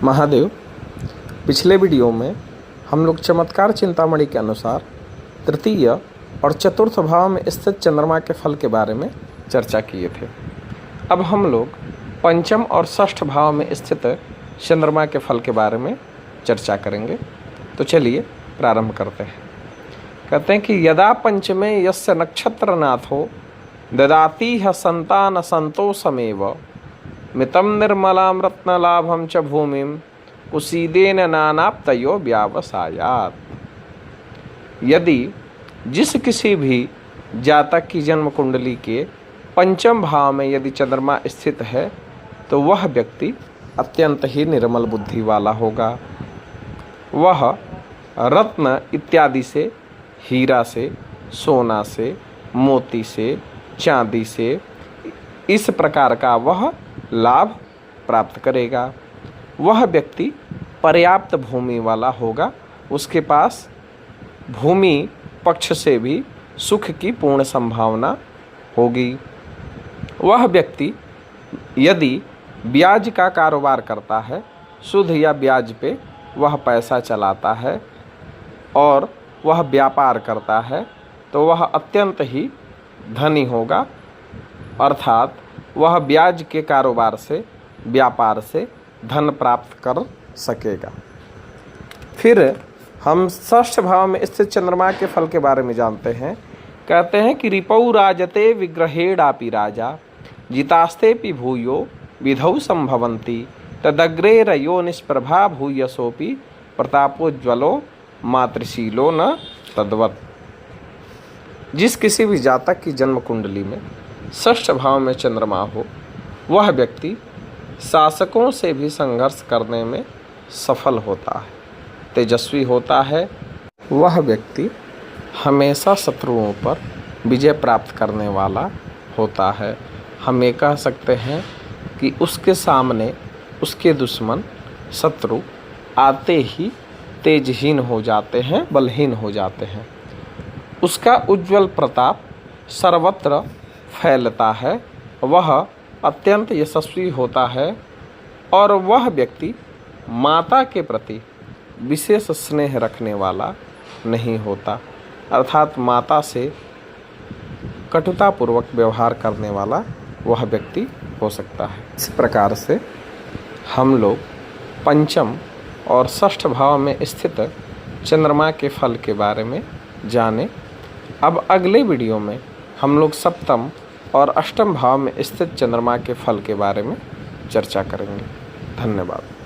महादेव, पिछले वीडियो में हम लोग चमत्कार चिंतामणि के अनुसार तृतीय और चतुर्थ भाव में स्थित चंद्रमा के फल के बारे में चर्चा किए थे। अब हम लोग पंचम और षष्ठ भाव में स्थित चंद्रमा के फल के बारे में चर्चा करेंगे। तो चलिए प्रारंभ करते हैं। कहते हैं कि यदा पंचमे यस्य नक्षत्रनाथो ददाति ह संतान संतोषमेव मितं निर्मलां रत्नलाभं च भूमिं कुसीदेन नानाप्तयो व्यावसायात्। यदि जिस किसी भी जातक की जन्म कुंडली के पंचम भाव में यदि चंद्रमा स्थित है तो वह व्यक्ति अत्यंत ही निर्मल बुद्धि वाला होगा। वह रत्न इत्यादि से, हीरा से, सोना से, मोती से, चांदी से, इस प्रकार का वह लाभ प्राप्त करेगा। वह व्यक्ति पर्याप्त भूमि वाला होगा। उसके पास भूमि पक्ष से भी सुख की पूर्ण संभावना होगी। वह व्यक्ति यदि ब्याज का कारोबार करता है, सुद या ब्याज पे वह पैसा चलाता है और वह व्यापार करता है तो वह अत्यंत ही धनी होगा। अर्थात वह ब्याज के कारोबार से, व्यापार से धन प्राप्त कर सकेगा। फिर हम षष्ठ भाव में स्थित चंद्रमा के फल के बारे में जानते हैं। कहते हैं कि रिपौ राजते विग्रहेणापि राजा जितास्तेपि भूयो विधौ संभवन्ति तदग्रे रयो निष्प्रभा भूयसोपि प्रतापोज्वलो मातृशीलो न तद्वत्। जिस किसी भी जातक की जन्म कुंडली में षष्ठ भाव में चंद्रमा हो, वह व्यक्ति शासकों से भी संघर्ष करने में सफल होता है, तेजस्वी होता है। वह व्यक्ति हमेशा शत्रुओं पर विजय प्राप्त करने वाला होता है। हम ये कह सकते हैं कि उसके सामने उसके दुश्मन, शत्रु आते ही तेजहीन हो जाते हैं, बलहीन हो जाते हैं। उसका उज्ज्वल प्रताप सर्वत्र फैलता है। वह अत्यंत यशस्वी होता है और वह व्यक्ति माता के प्रति विशेष स्नेह रखने वाला नहीं होता, अर्थात माता से कटुतापूर्वक व्यवहार करने वाला वह व्यक्ति हो सकता है। इस प्रकार से हम लोग पंचम और षष्ठ भाव में स्थित चंद्रमा के फल के बारे में जाने। अब अगले वीडियो में हम लोग सप्तम और अष्टम भाव में स्थित चंद्रमा के फल के बारे में चर्चा करेंगे। धन्यवाद।